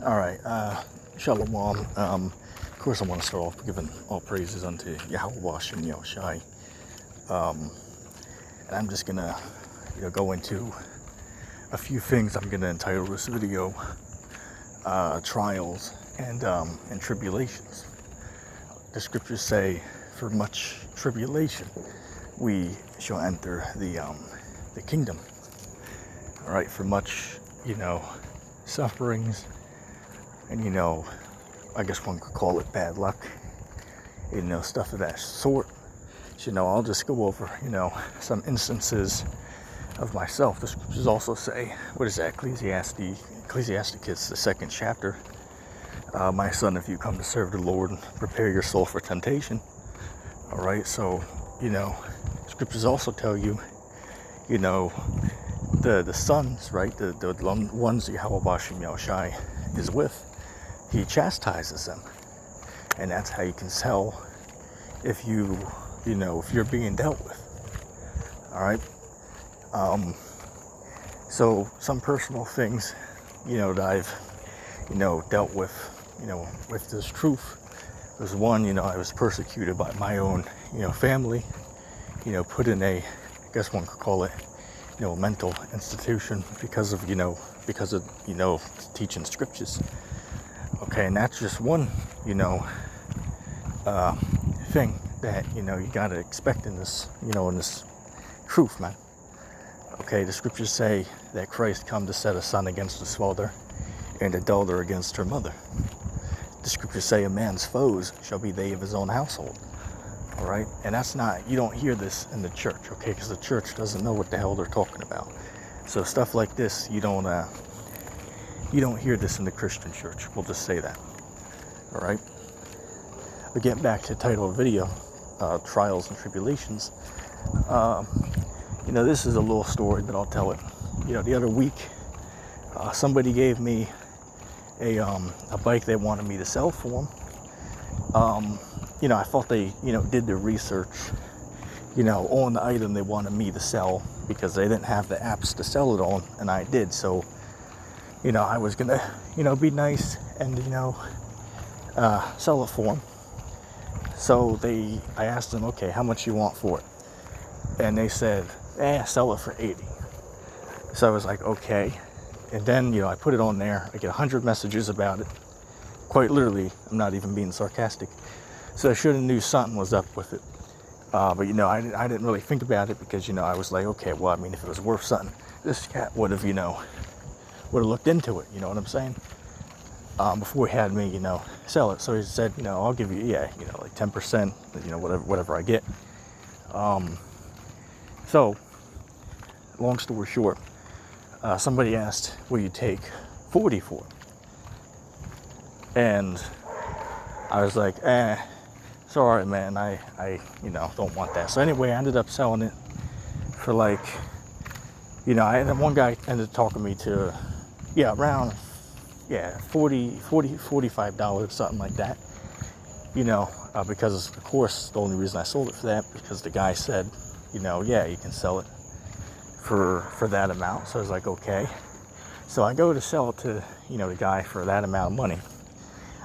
All right, Shalom. Of course, I want to start off giving all praises unto Yahweh Shem Yahushai. And I'm just gonna, go into a few things. I'm gonna entitle this video "Trials and Tribulations." The scriptures say, "For much tribulation, we shall enter the kingdom." All right, for much, sufferings. And I guess one could call it bad luck, stuff of that sort. So, I'll just go over, some instances of myself. The scriptures also say, what is that, Ecclesiasticus, the 2nd chapter. My son, if you come to serve the Lord, prepare your soul for temptation. All right, so, scriptures also tell you, the sons, right, the ones that Yahweh Shem Yahushai is with, he chastises them, and that's how you can tell if if you're being dealt with. All right. So some personal things, that I've, dealt with, with this truth was one, I was persecuted by my own, family, put in I guess one could call it, a mental institution because of teaching scriptures. Okay, and that's just one, thing that, you gotta expect in this, in this truth, man. Okay, the scriptures say that Christ come to set a son against his father and a daughter against her mother. The scriptures say a man's foes shall be they of his own household. All right, and that's not, you don't hear this in the church, okay, because the church doesn't know what the hell they're talking about. So stuff like this, you don't hear this in the Christian church. We'll just say that. All right. But getting back to the title of the video, Trials and Tribulations. This is a little story, but I'll tell it. The other week, somebody gave me a bike they wanted me to sell for them. I thought they, did their research, on the item they wanted me to sell because they didn't have the apps to sell it on, and I did. So, I was gonna, be nice and, sell it for them. So I asked them, okay, how much you want for it? And they said, sell it for 80. So I was like, okay. And then, I put it on there. I get 100 messages about it. Quite literally, I'm not even being sarcastic. So I should have knew something was up with it. But, I didn't really think about it because, I was like, okay, well, if it was worth something, this cat would have, looked into it, you know what I'm saying? Before he had me, sell it. So he said, I'll give you, like 10%, whatever I get. So, long story short, somebody asked, will you take 40 for it? And I was like, sorry, man, I don't want that. So anyway, I ended up selling it for like, I had one guy ended up talking me to, around, $45, something like that. Because of course, the only reason I sold it for that, because the guy said, you can sell it for that amount. So I was like, okay. So I go to sell it to, the guy for that amount of money.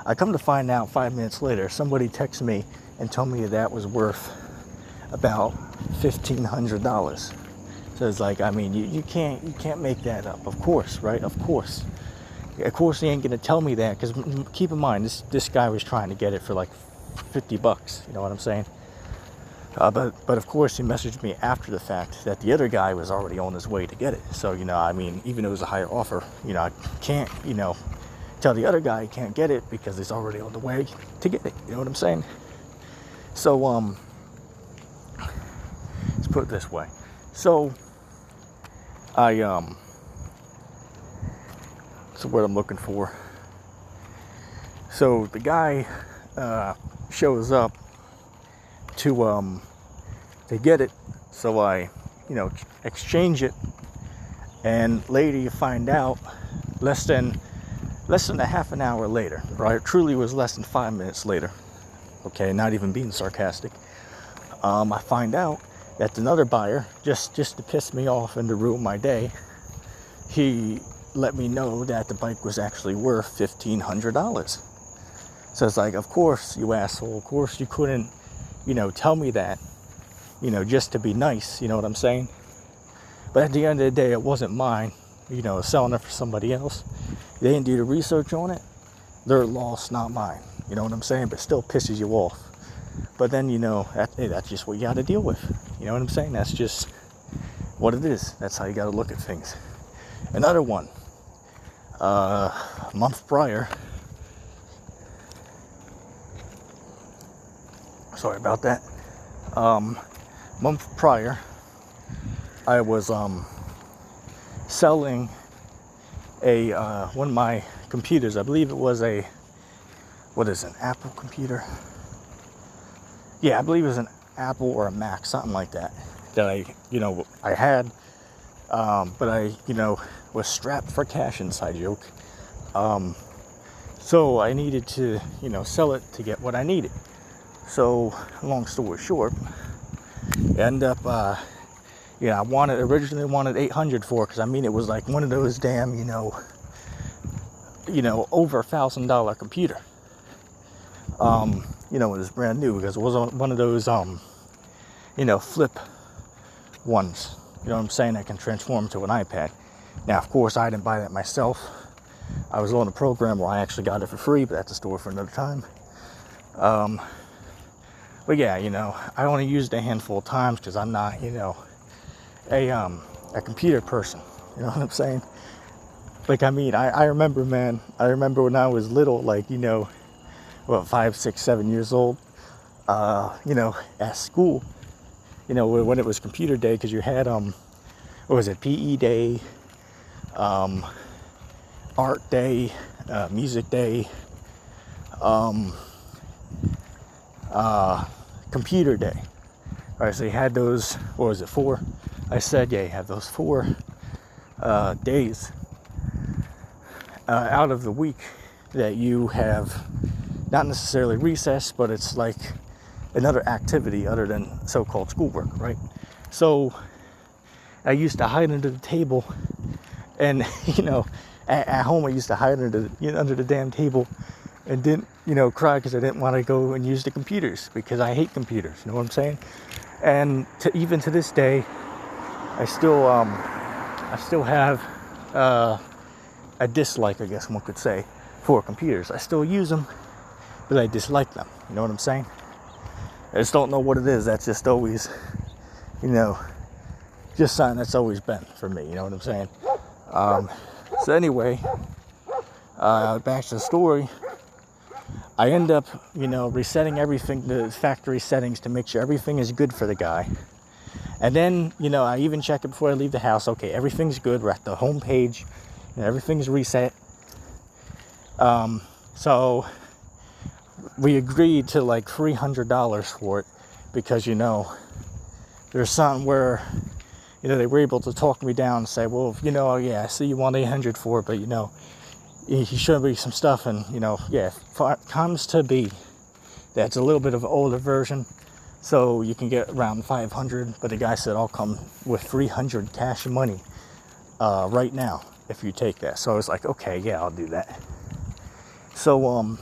I come to find out 5 minutes later, somebody texts me and told me that was worth about $1,500. So it's like, you can't make that up. Of course, right? Of course. Of course he ain't gonna tell me that, because keep in mind, this guy was trying to get it for like $50. You know what I'm saying? But of course he messaged me after the fact that the other guy was already on his way to get it. So even though it was a higher offer, I can't tell the other guy he can't get it because he's already on the way to get it. You know what I'm saying? So let's put it this way. So so what I'm looking for. So the guy shows up to get it. So I, exchange it, and later you find out less than a half an hour later, right? It truly was less than 5 minutes later. Okay, not even being sarcastic. I find out that another buyer, just to piss me off and to ruin my day, he let me know that the bike was actually worth $1,500. So it's like, of course, you asshole, of course you couldn't, tell me that, just to be nice, you know what I'm saying? But at the end of the day, it wasn't mine, selling it for somebody else. They didn't do the research on it. Their loss, not mine, you know what I'm saying? But still pisses you off. But then, that's just what you got to deal with. You know what I'm saying? That's just what it is. That's how you got to look at things. Another one, a month prior, sorry about that, month prior, I was selling one of my computers. I believe it was an Apple computer? Yeah, I believe it was an Apple or a Mac, something like that I had, but I, was strapped for cash, inside joke. So I needed to, sell it to get what I needed. So, long story short, I end up, I originally wanted $800 for it, because it was like one of those damn, over $1,000 computer. It was brand new, because it was one of those, flip ones, you know what I'm saying, that can transform to an iPad. Now, of course, I didn't buy that myself. I was on a program where I actually got it for free, but that's a story for another time. But yeah, I only used it a handful of times, because I'm not, a computer person, you know what I'm saying? Like, I remember, man, when I was little, like, 5, 6, 7 years old, at school, when it was computer day, because you had, what was it, PE day, art day, music day, computer day. All right, so you had those, what was it, 4? I said, yeah, you have those 4 days out of the week that you have not necessarily recess, but it's like another activity other than so-called schoolwork, right? So I used to hide under the table, and at home I used to hide under the damn table, and didn't cry because I didn't want to go and use the computers, because I hate computers, you know what I'm saying? And even to this day, I still have a dislike, I guess one could say, for computers. I still use them, but I dislike them, you know what I'm saying? I just don't know what it is. That's just always, just something that's always been for me, you know what I'm saying? So anyway, back to the story. I end up, resetting everything, the factory settings, to make sure everything is good for the guy. And then, I even check it before I leave the house. Okay, everything's good. We're at the home page. Everything's reset. So we agreed to like $300 for it, because, there's something where, they were able to talk me down and say, well, yeah, I see you want $800 for it, but, he showed me some stuff, and, comes to be that's a little bit of an older version, so you can get around $500, but the guy said, I'll come with $300 cash money right now if you take that. So I was like, okay, yeah, I'll do that. So,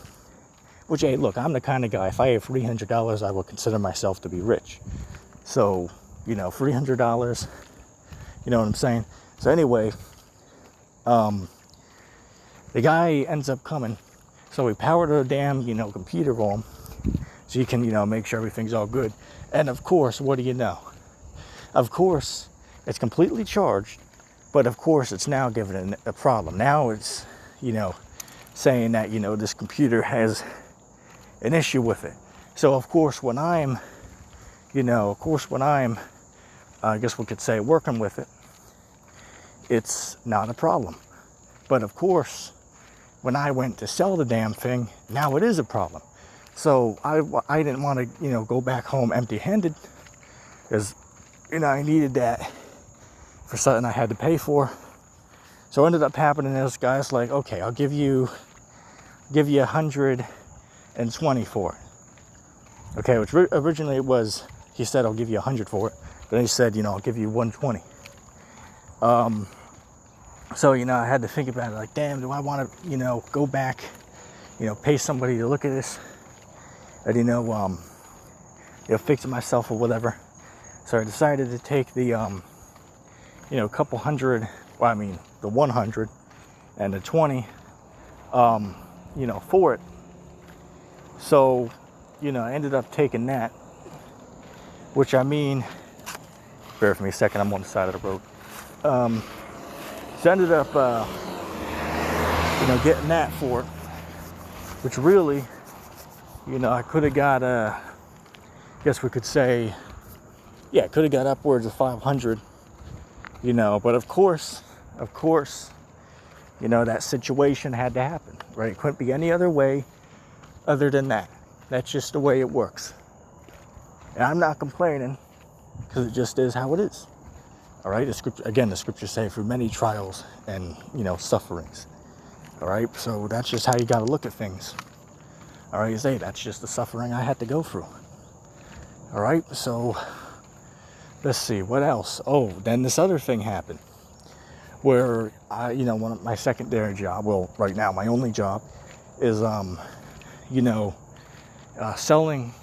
which, hey, look, I'm the kind of guy, if I have $300, I will consider myself to be rich. So, $300, you know what I'm saying? So anyway, the guy ends up coming, so we powered the damn, computer on, so you can, make sure everything's all good. And of course, what do you know? Of course, it's completely charged, but of course, it's now giving it a problem. Now it's, saying that, this computer has an issue with it. So of course, when I'm, I guess we could say, working with it, it's not a problem. But of course, when I went to sell the damn thing, now it is a problem. So I didn't want to, go back home empty-handed, because, I needed that for something I had to pay for. So what ended up happening is, guys, like, okay, I'll give you $120 for it. Okay, which originally it was, he said, I'll give you $100 for it. Then he said, I'll give you $120. So, I had to think about it, like, damn, do I want to, go back, pay somebody to look at this, and, fix it myself or whatever. So I decided to take the, couple hundred, the 100 and the 20, for it. So, I ended up taking that, which bear with me a second, I'm on the side of the road. So I ended up, getting that for it, which really, I could have got, I guess we could say, I could have got upwards of 500, but of course, that situation had to happen, right? It couldn't be any other way other than that. That's just the way it works. And I'm not complaining, because it just is how it is. All right, the scriptures say through many trials and, sufferings. All right, so that's just how you got to look at things. All right, you say, that's just the suffering I had to go through. All right, so let's see, what else? Oh, then this other thing happened where one of my secondary job, well, right now, my only job is, selling,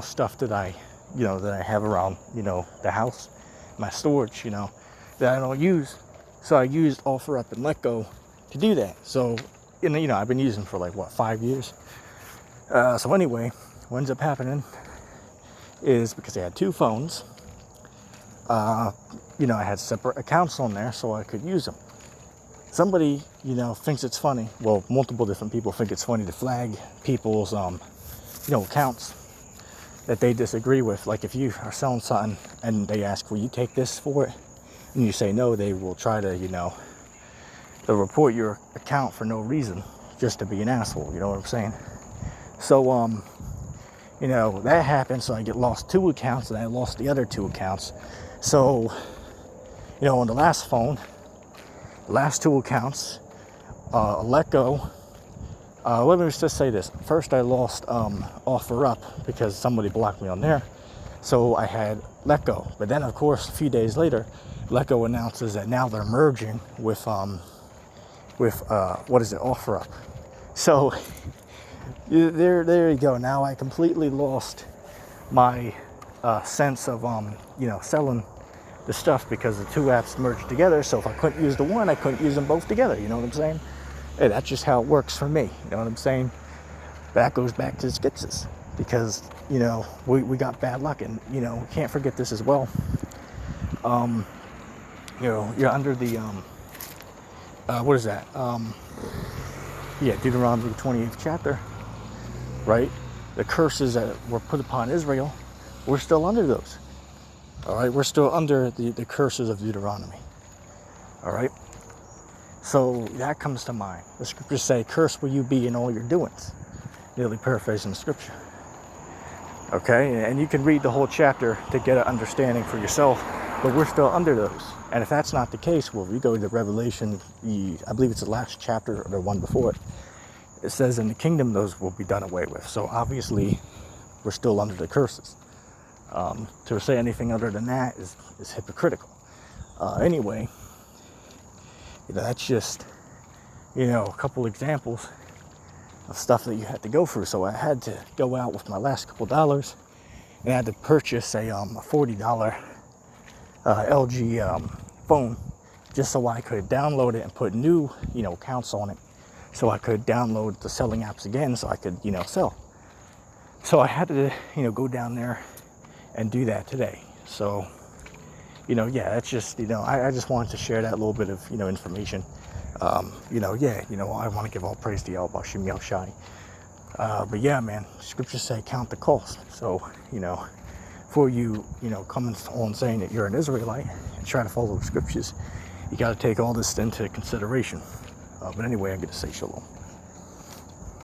stuff that I have around, the house, my storage, that I don't use. So I used Offer Up and Let Go to do that. So, I've been using for 5 years. So anyway, what ends up happening is, because I had two phones, I had separate accounts on there so I could use them. Somebody, thinks it's funny. Well, multiple different people think it's funny to flag people's, accounts that they disagree with. Like, if you are selling something and they ask, will you take this for it? And you say no, they will try to, they'll report your account for no reason, just to be an asshole, you know what I'm saying? So, that happened, so I lost two accounts, and I lost the other two accounts. So, on the last phone, the last two accounts, Let Go. Let me just say this. First, I lost Offer Up because somebody blocked me on there. So I had Let Go. But then, of course, a few days later, Let Go announces that now they're merging with Offer Up. So there you go. Now I completely lost my sense of selling the stuff, because the two apps merged together. So if I couldn't use the one, I couldn't use them both together. You know what I'm saying? Hey, that's just how it works for me. You know what I'm saying? That goes back to Skitsis, because we got bad luck, and we can't forget this as well. You're under the what is that? Deuteronomy 28th chapter, right? The curses that were put upon Israel, we're still under those. All right, we're still under the curses of Deuteronomy. All right. So that comes to mind. The scriptures say, cursed will you be in all your doings. Nearly paraphrasing the scripture. Okay, and you can read the whole chapter to get an understanding for yourself, but we're still under those. And if that's not the case, well, we go to Revelation, I believe it's the last chapter or the one before it. It says in the kingdom, those will be done away with. So obviously, we're still under the curses. To say anything other than that is hypocritical. Anyway, that's just, a couple examples of stuff that you had to go through. So I had to go out with my last couple dollars, and I had to purchase a $40 LG phone, just so I could download it and put new, accounts on it, so I could download the selling apps again, so I could, sell. So I had to, go down there and do that today. So, that's just, I just wanted to share that little bit of, information. I want to give all praise to Yahweh Bashim Yahweh Shai. But yeah, man, scriptures say count the cost. So, for you, coming on saying that you're an Israelite and trying to follow the scriptures, you got to take all this into consideration. But anyway, I'm going to say shalom.